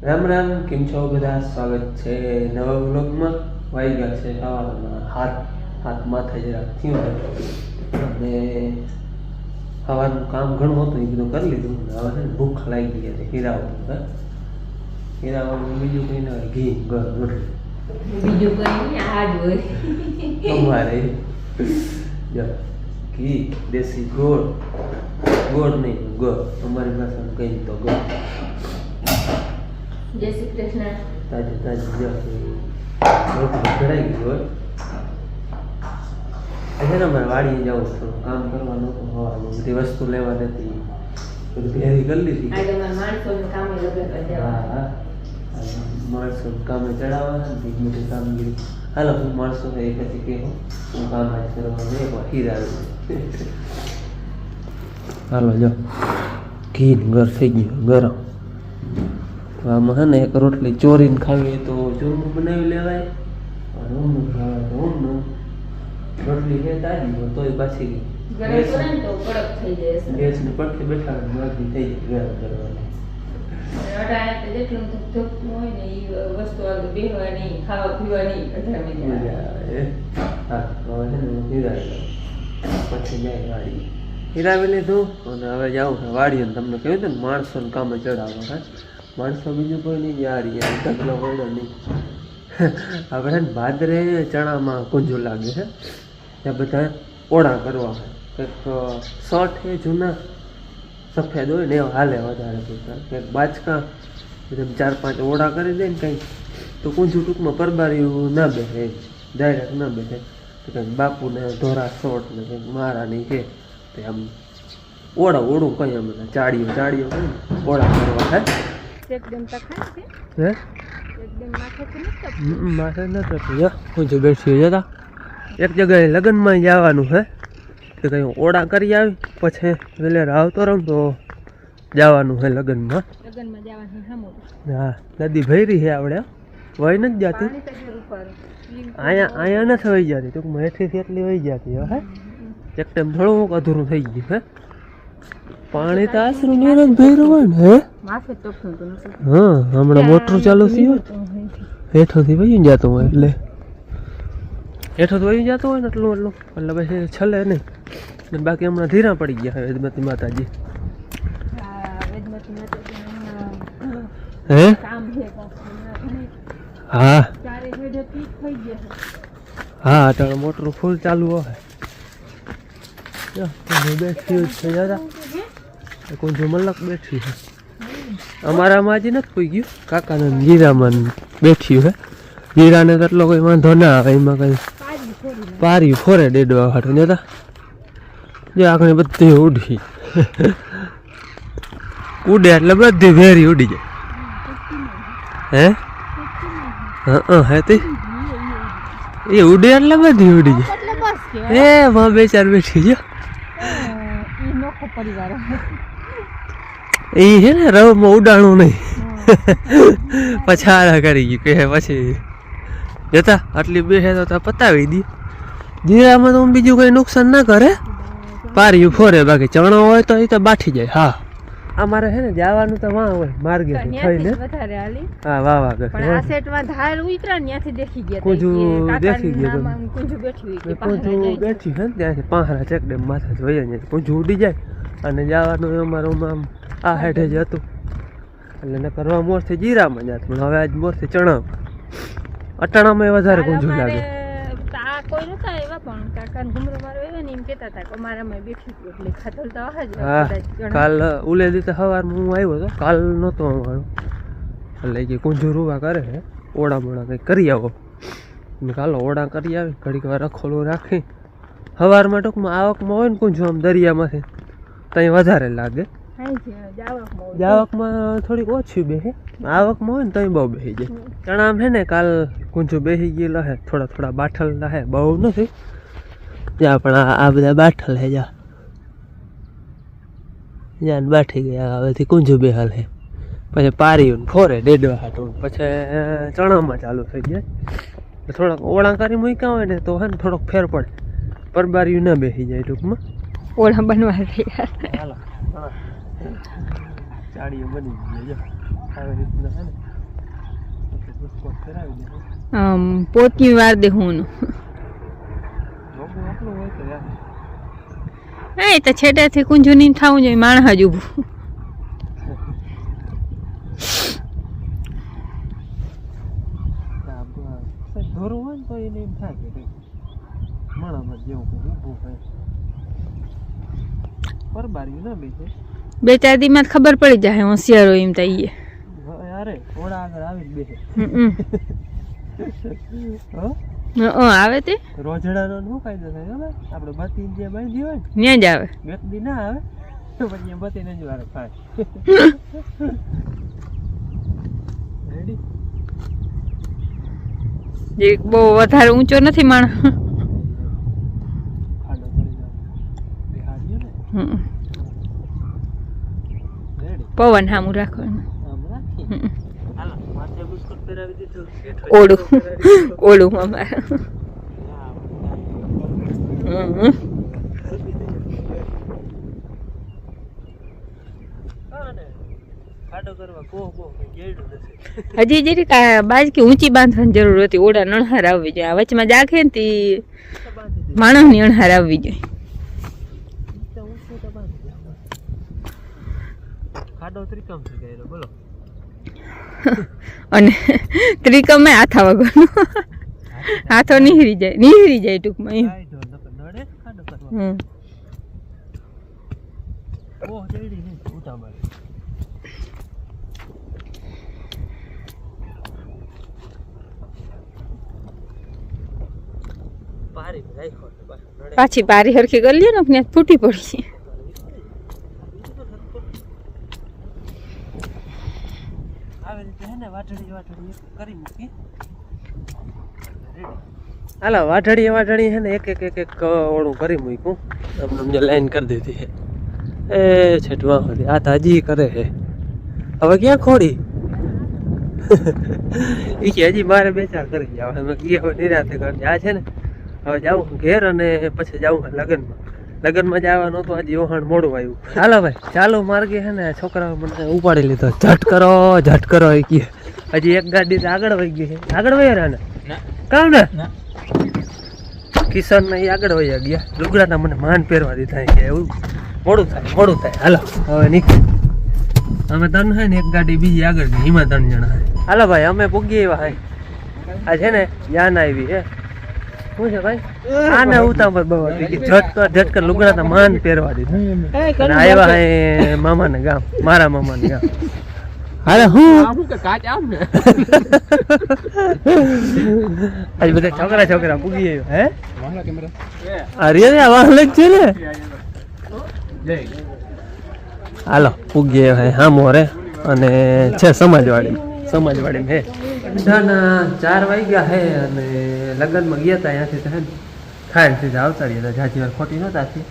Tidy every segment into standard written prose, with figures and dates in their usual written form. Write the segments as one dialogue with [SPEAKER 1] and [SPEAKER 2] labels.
[SPEAKER 1] રામ રામ, કેમ છો બધા? સ્વાગત છે નવા વ્લોગમાં. વાગ્યા છે સવારના હાથ માથે જરાક થયું અને સવારનું કામ ઘણું હતું એ બધું કરી લીધું. હવે છે ને ભૂખ લાગી ગઈ હતી. હીરાવાનું બીજું કંઈ ના હોય, ઘી રોટલી
[SPEAKER 2] બીજું કઈ હાડ હોય
[SPEAKER 1] અમારે ઘી દેશી ગોળ નહીં ગોળ, અમારી ભાષામાં કઈ તો ગોળ.
[SPEAKER 2] જય શ્રી કૃષ્ણ.
[SPEAKER 1] તાજી રોટલી ચડાવી ગઈ હોય. છે ને અમારે વાડીએ જવું, થોડું કામ કરવાનું હતું. હવાનું બધી વસ્તુ લેવા નથી, બધું તૈયારી કરી લીધી.
[SPEAKER 2] આજે મારા માણસોનું કામ લગે.
[SPEAKER 1] હા, માણસો કામે ચડાવવાના બધી કામગીરી. હાલો, હું માણસો એ પછી કે હું કામ જ કરવાનું એક હીરા. હાલો જો ઘી ઘર થઈ ગયું ગરમ. આમાં છે ને એક રોટલી ચોરીને ખાવી તો ચોરનું બનાવી લેવાય, અને ઊંનું ખાવાય તો ઊંનું. રોટલી છે તાજી તોય પાછી ગેસને પડખે બેઠાડે માગી થઈ જાય ગરમ કરવાની.
[SPEAKER 2] જેટલું ધોકતું હોય ને એ વસ્તુ આગળ બેહવાની, ખાવા પીવાની
[SPEAKER 1] મજા આવે. હા, હવે છે ને હું હીરાવી લઉં, પછી જાય વાડી. હીરાવી લીધું અને હવે જાઉં છે વાડીએ. તમને કહ્યું હતું ને માણસોને કામે ચડાવવા. હા, માણસો બીજું કોઈ નહીં, યારી ઢગલો પડ્યો નહીં. આપણે ને ભાદરે ચણામાં કુંજું લાગે છે, ત્યાં બધા ઓળા કરવા કંઈક શર્ટ એ જૂના સફેદ હોય ને એવા હાલે વધારે પૂરતા. કંઈક બાચકા બધા 4-5 ઓળા કરી દે ને કંઈક તો કુંજું ટૂંકમાં પરબારીઓ ના બેસે, ડાયરેક્ટ ના બેસે. તો કંઈક બાપુને ધોરા શોર્ટ ને કંઈક મારા નહીં કે આમ ઓળું કંઈ આમ બધા ચાળીઓ કંઈ ઓળા કરવા થાય. માથે નથી કુંજું બેઠી જતા. એક જગ્યાએ લગ્નમાં જવાનું છે કે કંઈ ઓળા કરી આવી પછી વેલેર આવતો રહું તો જવાનું છે લગ્નમાં. હા, નદી ભરી છે આપણે, વહી નથી જતી. અહીંયા નથી વહી જતી, ટૂંકમાં હેઠીથી એટલી વહી જતી. હવે એક ટાઈમ થોડુંક અધૂરું થઈ ગયું છે. પાણી તો આશરું ને ભર્યું હોય ને. હે હા, હમણાં મોટર ચાલુ થયું હેઠોથી વહી જતું હોય એટલે હેઠોથી વહી જતું હોય ને એટલું એટલે પછી છલે નહીં. બાકી હમણાં ધીરા પડી ગયા વેદમતી માતાજી. હે હા હા, અત્યારે મોટર ફૂલ ચાલુ હોય. બેઠી છે દાદા, કોઈ મલક બેઠી છે. અમારામાં હજી નથી કોઈ ગયું. કાકાને જીરામાં બેઠ્યું છે. જીરાને તો એટલો કોઈ વાંધો ના આવે, એમાં કઈ પારી ફોરે ડેડવા હાટું જતા. જો આખણી બધી ઉડી ઉડે એટલે બધી ભેરી ઉડી જાય. હે હા હે તે એ ઉડે એટલે બધી ઉડી જાય. એ માં બે ચાર બેઠી છે. એ છે ને રવમાં ઉડાણું નહીં, પછાડા કરી ગયું કે પછી જતા આટલી બે તો પતાવી દી. જીરામાં તો બીજું કઈ નુકસાન ના કરે, પાર્યું ફોરે. બાકી ચણો હોય તો એ તો બાઠી જાય. હા, અમારે છે ને જવાનું તો વાં હોય માર્ગે થઈને. હા, વાવા કુંજું દેખી ગયું. કુંજું બેઠી છે ને ત્યાંથી પાંહરા ચેકડેમ માથે જોઈએ કુંજું ઉડી જાય. અને જવાનું અમારું આમ આ હેઠે જ હતું એટલે ન કરવા મોરથી જીરામાં જાત. પણ હવે આજ મોરથી ચણા અટાણામાં વધારે કુંજું લાગે. હા, કાલ ઉલે દીધા સવારમાં હું આવ્યો હતો, કાલ નહોતો અમારો એટલે કે કુંજું રૂવા કરે છે, ઓળા મોડા કંઈક કરી આવો. કાલો ઓળા કરી આવી, ઘડીક વાર રખોલું રાખી. સવારમાં ટૂંકમાં આવકમાં હોય ને કુંજું આમ દરિયામાંથી ત્યાં વધારે લાગે. જાવકમાં થોડીક ઓછી બેસે, આવકમાં હોય ને ત્યાં બહુ બેસી જાય. ચણા છે ને કાલ કુંજું બેસી ગયેલા હે, થોડા બાઠલ હે, બહુ નથી જ્યાં પણ આ બધા બાઠલ હે. જ્યાં બાઠી ગયા હવેથી કુંજું બેહાલ હે. પછી પારીયું ફોરે ડેડવા હાટું, પછી ચણામાં ચાલુ થઈ જાય. થોડાક ઓળા કરી મૂક્યા હોય ને તો હે ને થોડોક ફેર પડે, પરબારીયું ના બેસી જાય ટૂંકમાં.
[SPEAKER 2] ઓળા બનવા
[SPEAKER 1] ચાળીઓ બની ગઈ જો આવી રીતના છે ને. બુસ્કોટ કરાવી દે
[SPEAKER 2] પોતની વાર દે હું
[SPEAKER 1] લોગો આપણું હોય તો યાર
[SPEAKER 2] એ તો છેટેથી કુંજુ નહીં થવું જોઈએ માણસ જ ઊભું
[SPEAKER 1] ધોરું હોય ને તો એને એમ થાય કે કંઈક માણામાં જેવું કંઈ ઊભું હોય પરબારી ના બેસે
[SPEAKER 2] 2-4 દીમાં ખબર પડી જાય હોશિયાર હોય એમ તો ઈ
[SPEAKER 1] અરે ઓડા આગળ આવી જ બેસે
[SPEAKER 2] આવે તે
[SPEAKER 1] રોજડાનો શું કાયદો થાય ખબર આપણે બત્તી જે બાંધી હોય
[SPEAKER 2] ને જ આવે
[SPEAKER 1] બે દી ના આવે તો પછી બત્તી ને જ વારે ખાય રેડી
[SPEAKER 2] જે બહુ વધારે ઊંચો નથી માણસ
[SPEAKER 1] ખાડો કરી જાવ બિહારીઓ ને રેડી
[SPEAKER 2] પવન સામું રાખવાનું
[SPEAKER 1] આમ રાખી હાલો માથે બુસ્કોટ પહેરાવી દીધું
[SPEAKER 2] ઓળું અમારે
[SPEAKER 1] ખાડો કરવા કોહ બોહ ગેડું નથી
[SPEAKER 2] હજી જરીક બાજકી ઊંચી બાંધવાની જરૂર હતી ઓડા નણહાર આવવી જોઈએ વચમાં જાખે ને તે માણસની અણહાર આવવી જોઈએ
[SPEAKER 1] ખાડો ત્રિકમ થઈ ગયો બોલો
[SPEAKER 2] અને ત્રિકમે હાથા વગરનો હાથો નીહરી જાય ટૂંકમાં એમ
[SPEAKER 1] નડે ખાડો કરવા ઓહ જેડી ને ઉઠા મારે પારી રાખો
[SPEAKER 2] પાછી પારી હરખી કરી લ્યો ને ત્યાં ફૂટી પડી
[SPEAKER 1] આવી રીતે હે ને વાટડી કરી મૂકી હાલો વાટડી હે ને એક ઓળું કરી મૂક્યું તમને લાઈન કરી દીધી છે એ છેટવા સુધી આ તો હજી કરે છે હવે ક્યાં ખોડી એ કે હજી મારે 2-4 કરી જાવ હવે હવે નિરાતે કરજે આ છે ને હવે જાઉં ઘેર અને પછી જાઉં લગ્નમાં જવાનું હતું આજે વહાણ મોડું આવ્યું ચાલો ભાઈ ચાલો માર્ગે છે ને છોકરાઓ મને ઉપાડી લીધો ઝટ કરો એ કહે હજી એક ગાડી તો આગળ વહી ગઈ છે આગળ વહી રહ્યા ને કામ ને કિશન ને આગળ વહી ગયા લુગડા મને માન પહેરવા દીધા કે એવું મોડું થાય હાલો હવે નીકળ અમે 3 છે ને એક ગાડી બીજી આગળ ગઈ એમાં 3 જણા હાલો ભાઈ અમે પૂગી આવ્યા હાય આ છે ને જાન આવી હે શું છે ભાઈ આને ઉતાવળ બહુ હતી કે ઝટકર લુગડા તો માન પહેરવા દીધા આવ્યા હે મામાને ગામ મારા મામાને ગામ હાલે હું આજ બધા છોકરા પૂગી આવ્યા હે અરે વાહન છે ને હાલો પૂગી આવ્યા હા મોરે અને છે સમાજવાડી હે બધાના 4 વાગ્યા હે અને લગ્નમાં ગયા હતા ત્યાંથી તો હે ને ખાઈને સીધા આવતા રહ્યા હતા જાજી વાર ખોટી નહોતા થી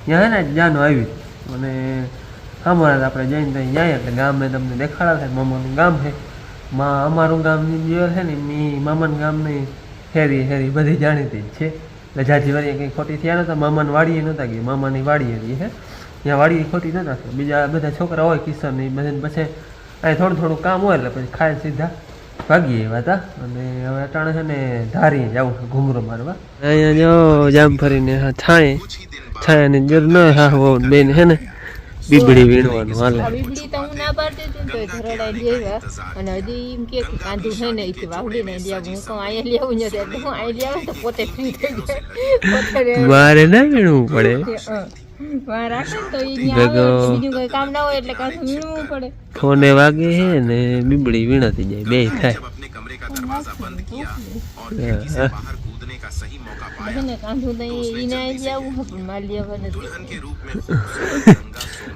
[SPEAKER 1] ત્યાં હે ને જાનો આવી અને અમારા આપણે જઈને ત્યાં જાય એટલે ગામે તમને દેખાડા થાય મામાનું ગામ છે અમારું ગામની જે છે ને મામાનું ગામની હેરી બધી જાણીતી જ છે એટલે જાજી વાળી કંઈ ખોટી થયા નહોતા મામાની વાડીએ નહોતા ગયા મામાની વાડીએ રહી હે ત્યાં વાડી ખોટી નહોતા બીજા બધા છોકરા હોય કિશન ને બધાને પછી અહીં થોડું કામ હોય એટલે પછી ખાઈને સીધા ભાગી આવ્યા હતા અને હવે અટાણે છે ને ધારી જવું છે ઘૂમરો મારવા અહીંયા જો જામ ફરીને છાયાની જરૂર ન હા બેન છે ને બીબડી વીણવાનું હાલે
[SPEAKER 2] બીબડી તો હું ના પાડતી હતી તો ધરડાઈ લેવા અને હજી એમ કે કાંધું છે ને કે વાવડી ને લેવું હું કહું અહીંયા લેવું નથી એટલે હું અહીંયા લેવા તો પોતે ફ્રી થઈ જાય
[SPEAKER 1] મારે ના વીણવું પડે
[SPEAKER 2] બીજું કઈ કામ ના હોય એટલે કાંધું વીણવું પડે
[SPEAKER 1] ફોને વાગે હે ને બીબડી વીણાતી જાય બે થાય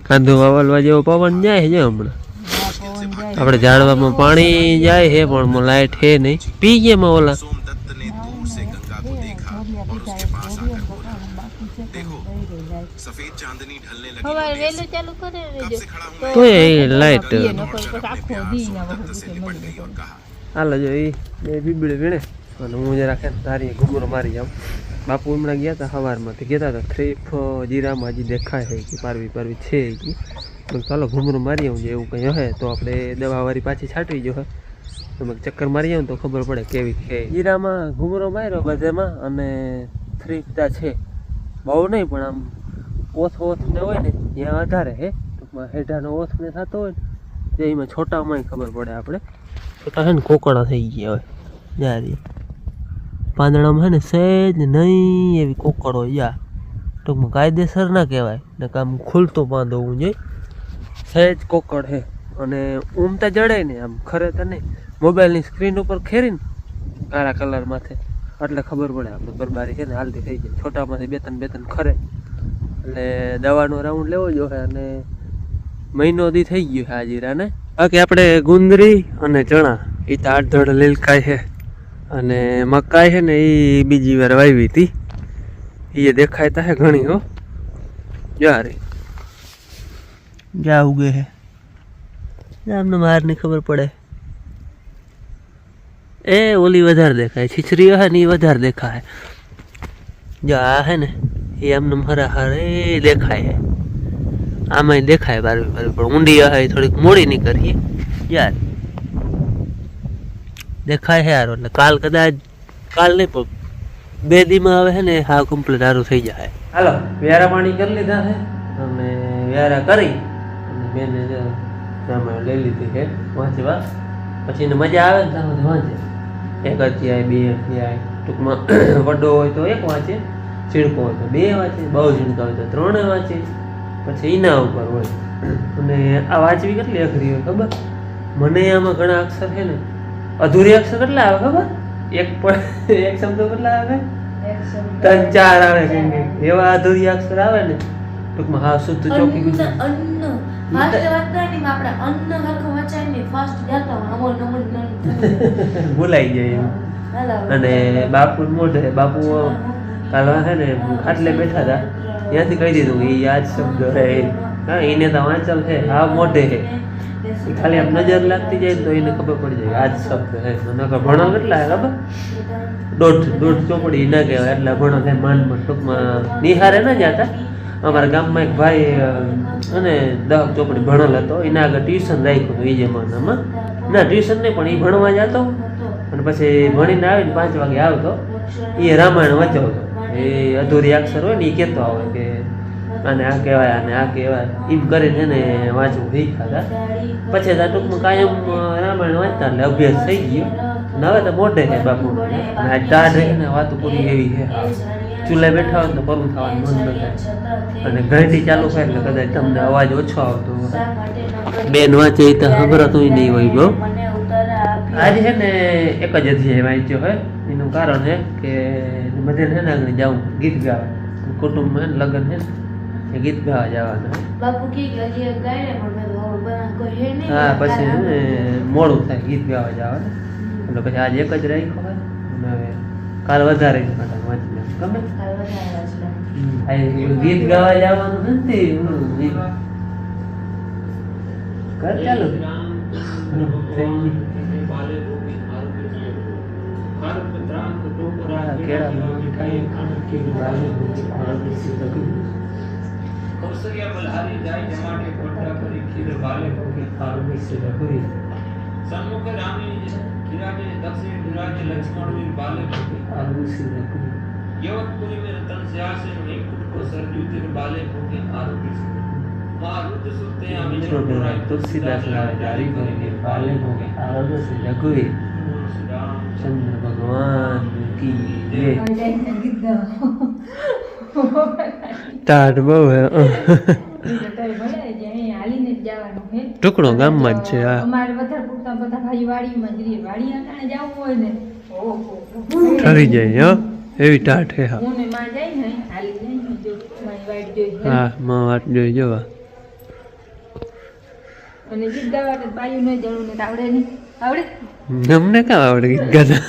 [SPEAKER 1] કાંધું વાવલવા જેવો પવન જાય છે હમણાં આપણે ઝાડવામાં પાણી જાય છે પણ લાઈટ હે નહીં પી ગયા ઓલા તો એ લાઈટ હાલો જો એ બીબડી વીણે અને હું જરા તારી ઘૂમરો મારી જાઉં બાપુ હમણાં ગયા હતા સવારમાંથી ગયા હતા થ્રીફ જીરામાં હજી દેખાય છે કે પારવી છે ચાલો ઘૂમરો મારી આવું એવું કંઈ હે તો આપણે દવાવાળી પાછી છાંટવી જો તમે ચક્કર મારી આવો ને તો ખબર પડે કેવી છે. હીરામાં ઘૂમરો માર્યો બધેમાં અને થ્રીપતા છે બહુ નહીં પણ આમ ઓથ ને હોય ને ત્યાં વધારે હે ટૂંકમાં હેઠાનો ઓથ ને થતો હોય ને એમાં છોટામાં ખબર પડે આપણે. છોટા છે ને કોકડા થઈ ગયા હોય યાર પાંદડામાં છે ને સહેજ નહીં એવી કોકડ હોય યા ટૂંકમાં કાયદેસર ના કહેવાય ને આમ ખુલતું પાંદો હોવું જોઈએ. સહેજ કોકડ છે અને ઊમતા જડે ને આમ ખરે તો નહીં મોબાઈલની સ્ક્રીન ઉપર ખેરીને કાળા કલર માથે એટલે ખબર પડે આપણે બરબારી છે ને હાલતી થઈ જાય. છોટામાંથી બે ત્રણ ખરે એટલે દવાનો રાઉન્ડ લેવો જોઈએ અને મહિનો દી થઈ ગયો છે આ જીરાને. બાકી આપણે ગુંદરી અને ચણા એ તો 8 ધડ લીલકાઈ છે અને મકાઈ છે ને એ બીજી વાર વાવી હતી એ દેખાય તા હે ઘણી હો યાર જા ઉગે હે આમને માર ની ખબર પડે. એ ઓલી વધારે દેખાય છીછરી હે ને એ વધારે દેખાય. જો આ હે ને એ આમને હરા હરે દેખાય હે આમાં દેખાય બારવી પણ ઊંડી હે થોડીક મોડી ની કરીએ યાર દેખાય હે યાર. એટલે કાલ કદાચ કાલ નહીં પણ 2 દીમાં આવે છે ને હા કમ્પ્લીટ સારું થઈ જાય. હાલો વ્યારા પાણી કરી લીધા છે અને વ્યારા કરી અને બેને રામાયણ લઈ લીધી છે વાંચવા. પછી એને મજા આવે ને ત્યાં વાંચે. 1 અધ્યાય 2 અધ્યાય ટૂંકમાં વડો હોય તો 1 વાંચે, ઝીણકો હોય તો 2 વાંચે, બહુ ઝીણકા હોય તો 3 વાંચે. પછી એના ઉપર હોય અને આ વાંચવી કેટલી અઘરી હોય ખબર? મને આમાં ઘણા અક્ષર છે ને અધૂરી અક્ષર કેટલા આવે ખબર? એક શબ્દો કેટલા આવે? 3 4 આવે કેમ કે એવા અધૂરી અક્ષર આવે ને ટૂંકમાં હા શુદ્ધ ચોખ્ખી ભૂલાઈ જાય એમ. અને બાપુ મોઢે બાપુ કાલ છે ને આટલે બેઠા હતા ત્યાંથી કહી દીધું એ યાદ શબ્દ હે હા એને તો વાંચલ છે હા મોઢે હે ખાલી આમ નજર લાગતી જાય તો એને ખબર પડી જાય આજ શબ્દ હે. નકર ભણો કેટલા હે ખબર? દોઢ ચોપડી ના કહેવાય એટલા ભણો થાય માંડ ટૂંકમાં નિહારે ના જતા. અમારા ગામમાં એક ભાઈ અને 10 ચોપડી ભણેલ હતો એના આગળ ટ્યુશન રાખ્યું હતું એ જમાનામાં. ના ટ્યુશન નહીં પણ એ ભણવા જતો અને પછી ભણીને આવીને 5 વાગે આવતો એ રામાયણ વાંચવતો. એ અધૂરી અક્ષર હોય ને એ કહેતો આવે કે આને આ કહેવાય આને આ કહેવાય એમ કરીને એને વાંચવું શીખ્યા હતા. પછી તો ટૂંકમાં કાયમ રામાયણ વાંચતા એટલે અભ્યાસ થઈ ગયો અને હવે તો મોઢે છે બાપુ અને ટાઢ રહે ને વાતો પૂરી એવી છે. ચૂલે બેઠા હોય તો પરું થવાનું મન ન થાય અને ઘંટી ચાલુ થાય એટલે કદાચ તમને અવાજ ઓછો આવતો બેન વાંચે એ તો ખબરતું નહીં હોય બહુ. આજે છે ને 1 જ અધ્યાય વાંચ્યો હોય એનું કારણ છે કે બધાને છે ને આગળ જાઉં ગીત ગાવા કુટુંબમાં છે ને લગ્ન છે ને ગીત ગાવા જવાના. હા પછી છે ને મોડું થાય ગીત ગાવા જવાનું એટલે પછી આજે 1 જ રાખ્યો હોય અને હવે કાલ વધારે વાંચી ગમે ગીત ગાવા જવાનું નથી કર ચાલો
[SPEAKER 3] સન્મુખ રામી ખીરાજે દક્ષિણ વિરાજે લક્ષ્મણ વીર બાલે यवतपुरी में रतन स्यासे में कुट को सरजूते बाले भोगे आरोग्य से मारुत सुते आमी छोड़ाई
[SPEAKER 1] तुलसीदास लाल जारी करेंगे बाले भोगे आरोग्य से रघुवीर चंद्र भगवान की जय. ટાઢ બહુ હે ટુકડો ગામમાં જ છે.
[SPEAKER 2] અમારે વધારે પૂરતા બધા ભાઈ વાડીમાં જ રહીએ. વાડી આટાણે જવું હોય ને
[SPEAKER 1] ઠરી જાય હો એવી ટાઢ હે. હા
[SPEAKER 2] હું ને માં જાય ને હાલી જાય ને જો મારી વાડી જોઈ
[SPEAKER 1] હા માં વાટ જોઈ જોવા
[SPEAKER 2] અને ગીત ગાવા તો બાયું ન જણું ને આવડે નહીં આવડે
[SPEAKER 1] અમને કાં આવડે ગીત ગાતા?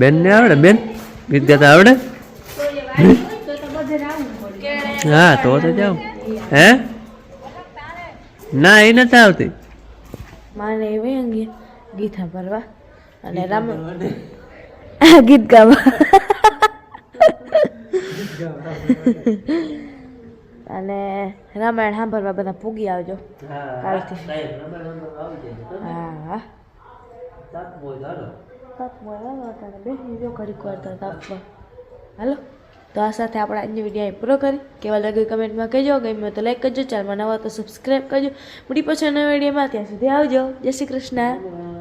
[SPEAKER 1] બેન ને આવડે? બેન ગીત ગાતા આવડે? હા તો જાવ હે ના એ નથી આવતી
[SPEAKER 4] માને એવી અંગે ગીતા ભરવા અને રામ ગીત ગાવા અને રામાયણ સાંભળવા બધા પૂગી આવજો
[SPEAKER 1] હા
[SPEAKER 4] કાલથી.
[SPEAKER 1] સાહેબ રબર આવી જાય
[SPEAKER 4] હા
[SPEAKER 1] તાપમો હાલો
[SPEAKER 4] તાપમાં હાલો તારે બેસી જો ઘડીક વાર તો તાપમાં હાલો. તો આ સાથે આપણે આજનો વિડીયો અહીં પૂરો કરી. કેવા લાગ્યું કમેન્ટમાં કહેજો. ગમ્યું તો લાઈક કરજો, ચેનલમાં નવા તો સબસ્ક્રાઈબ કરજો. મળી પછી નવા વિડીયોમાં. ત્યાં સુધી આવજો. જય શ્રી કૃષ્ણ.